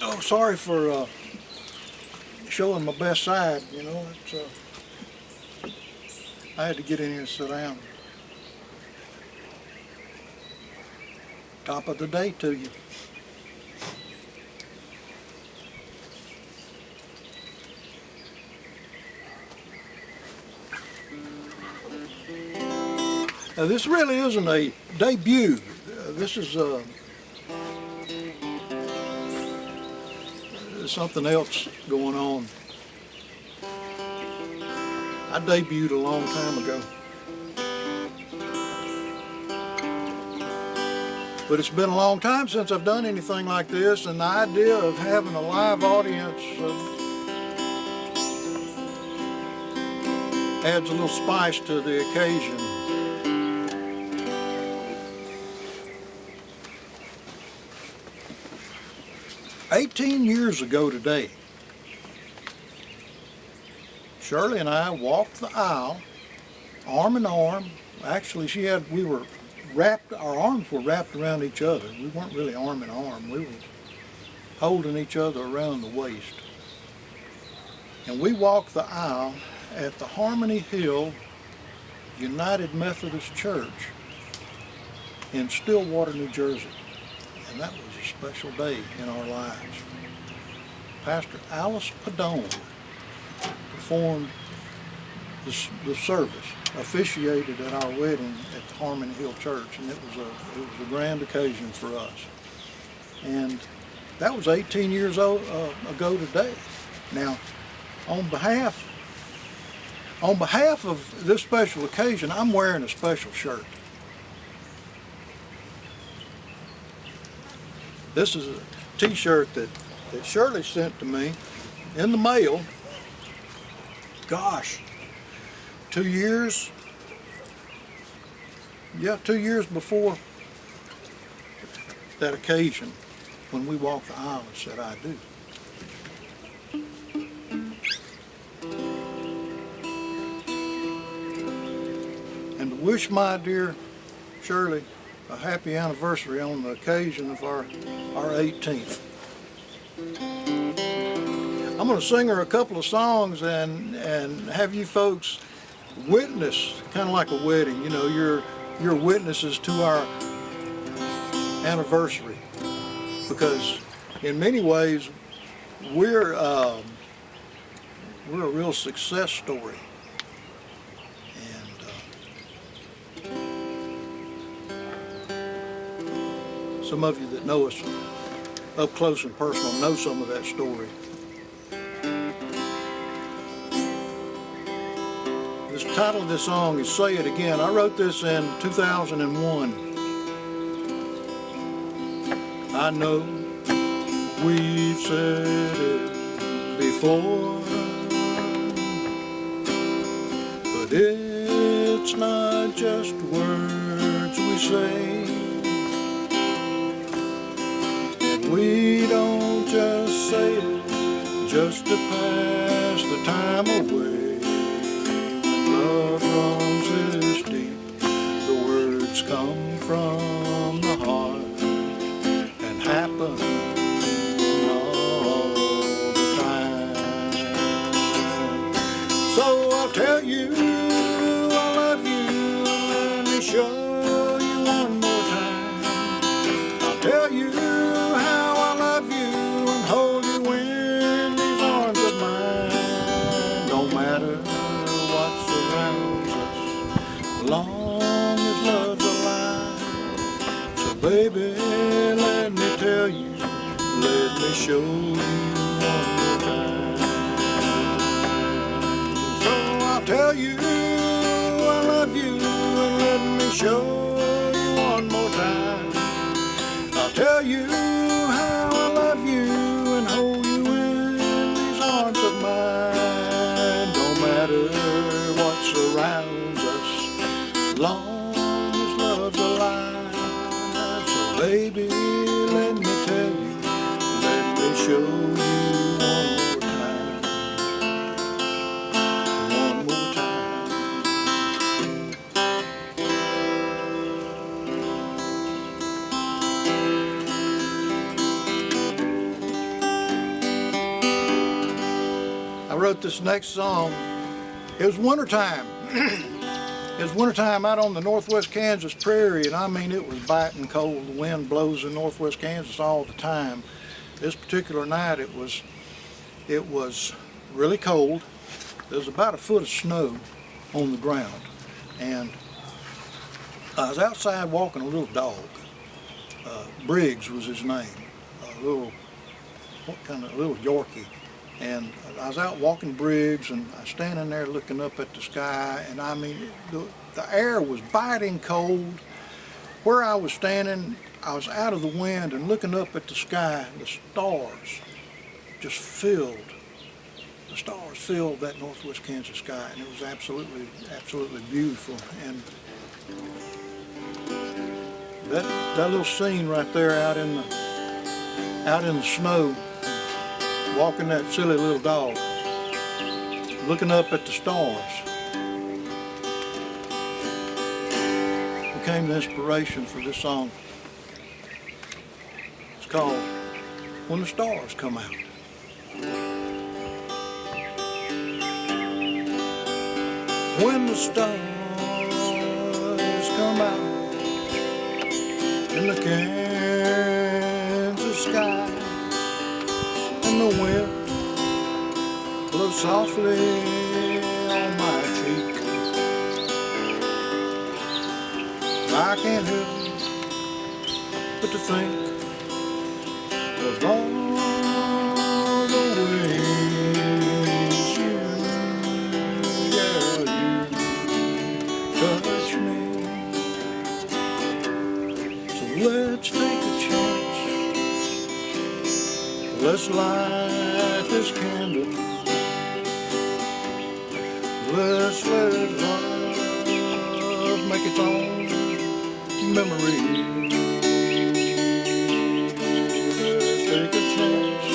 Oh, sorry for showing my best side, you know. It's, I had to get in here and sit down. Top of the day to you. Now, this really isn't a debut. This is something else going on. I debuted a long time ago. But it's been a long time since I've done anything like this, and the idea of having a live audience adds a little spice to the occasion. "18 years ago today, Shirley and I walked the aisle, arm in arm. Actually, we were wrapped, our arms were wrapped around each other. We weren't really arm in arm. We were holding each other around the waist. And we walked the aisle at the Harmony Hill United Methodist Church in Stillwater, New Jersey. And that was a special day in our lives. Pastor Alice Padone performed the service, officiated at our wedding at the Harmony Hill Church, and it was a grand occasion for us. And that was 18 years ago today. Now, on behalf of this special occasion, I'm wearing a special shirt. This is a t-shirt that Shirley sent to me in the mail. Gosh, 2 years? Yeah, 2 years before that occasion when we walked the aisle and said, "I do." And to wish my dear Shirley a happy anniversary on the occasion of our 18th. I'm going to sing her a couple of songs and have you folks witness, kind of like a wedding, you know, you're witnesses to our anniversary, because in many ways we're a real success story. Some of you that know us up close and personal know some of that story. The title of this song is "Say It Again." I wrote this in 2001. I know we've said it before, but it's not just words we say. We don't just say it just to pass the time away. When love runs this deep, the words come from the heart and happen all the time. So I'll tell you I love you, and let me show you one more time. I'll tell you baby, let me tell you, let me show you one more time. So I'll tell you I love you, and let me show you one more time. I'll tell you how I love you and hold you in these arms of mine. Don't matter what surrounds us, long as love's alive. Baby, let me tell you, let me show you one more time. One more time. this next song. It was wintertime. It was wintertime out on the northwest Kansas prairie, and I mean it was biting cold. The wind blows in northwest Kansas all the time. This particular night it was really cold. There was about a foot of snow on the ground, and I was outside walking a little dog. Briggs was his name, a little Yorkie. And I was out walking Briggs, and I was standing there looking up at the sky, and I mean, the air was biting cold. Where I was standing, I was out of the wind and looking up at the sky. The stars just filled that northwest Kansas sky, and it was absolutely beautiful. And that little scene right there out in the snow, walking that silly little dog, looking up at the stars, became the inspiration for this song. It's called When the Stars Come Out. When the stars come out in the Kansas sky, and the wind blows softly on my cheek, I can't help but to think of all the ways you touch me. So let's take a chance. Let's light this candle. Let's let love make its own memory. Let's take a chance.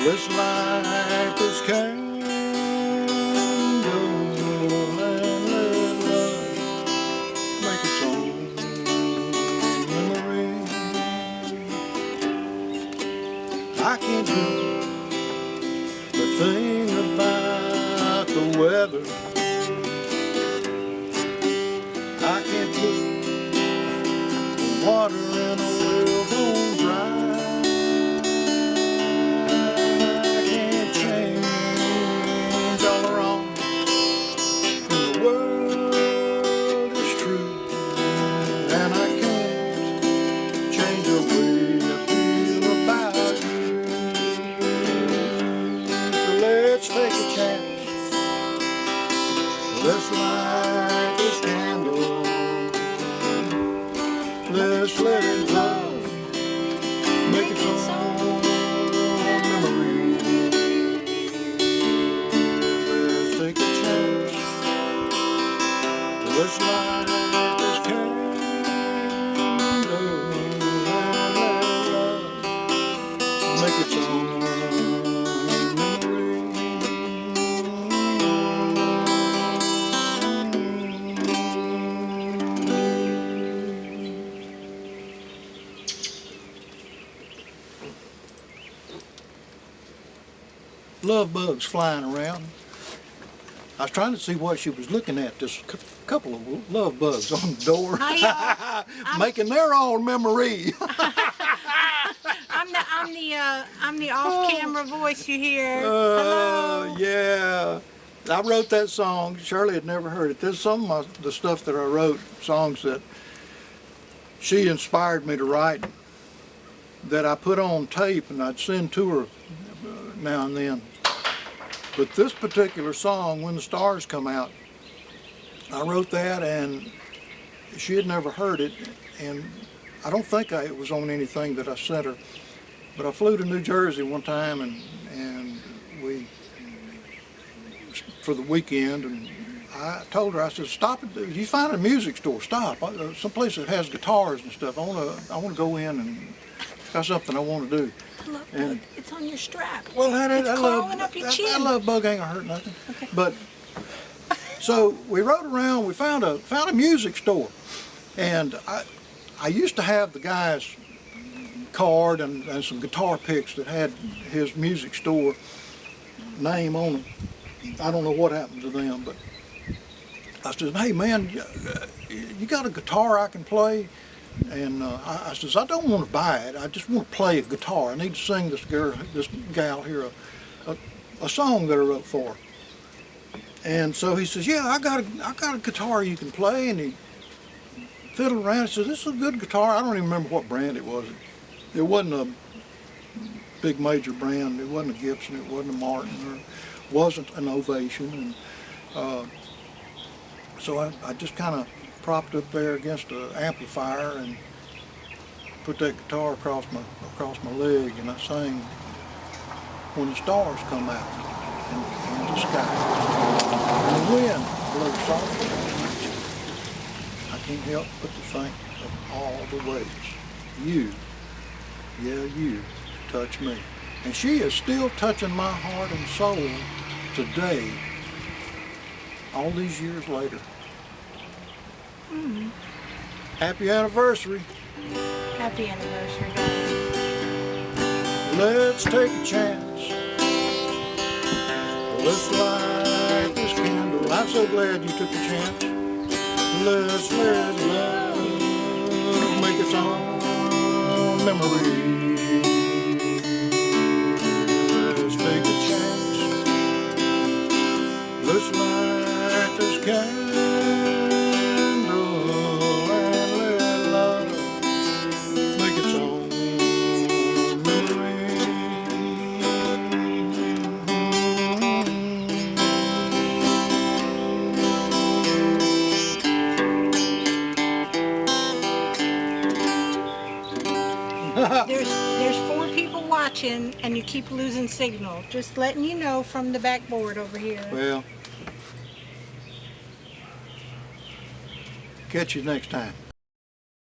Let's light this candle and let love make its own memory. I can't do the thing about the weather. I can't put the water in a well bone dry. I can't change all the wrong in the world is true, and I can't change the way I feel about you. So let's take a chance. Let's light this candle. Let's let love make its own memory. Let's take a chance. Let's light this candle and let love make its own memory. Love bugs flying around. I was trying to see what she was looking at. This couple of love bugs on the door, making their own memory. I'm the off-camera voice you hear. Hello. Yeah. I wrote that song. Shirley had never heard it. There's some of the stuff that I wrote, songs that she inspired me to write, that I put on tape and I'd send to her now and then. But this particular song, When the Stars Come Out, I wrote that and she had never heard it, and I don't think it was on anything that I sent her. But I flew to New Jersey one time and we, for the weekend, and I told her, I said, stop it, if you find a music store, stop. Someplace that has guitars and stuff. I want to go in and got something I want to do. Look, And it's on your strap. well, it's crawling up your chin. That love bug ain't gonna hurt nothing. Okay. But so we rode around. We found a music store, and I used to have the guy's card and some guitar picks that had his music store. name on them. I don't know what happened to them, but I said, hey man, you got a guitar I can play? And I says, I don't want to buy it. I just want to play a guitar. I need to sing this gal here a song that I wrote for her. And so he says, yeah, I got a guitar you can play. And he fiddled around. He says, this is a good guitar. I don't even remember what brand it was. It wasn't a big major brand. It wasn't a Gibson. It wasn't a Martin. Or wasn't an Ovation. And so I just kind of propped up there against an amplifier and put that guitar across my leg, and I sang When the Stars Come Out in the Sky. And the wind blows softly. I can't help but to think of all the ways you, yeah you, touch me. And she is still touching my heart and soul today, all these years later. Mm-hmm. Happy anniversary. Happy anniversary. Let's take a chance. Let's light this candle. I'm so glad you took a chance. Let's let love make its own memory. Let's take a chance. Let's light this candle. There's 4 people watching, and you keep losing signal. Just letting you know from the backboard over here. Well, catch you next time.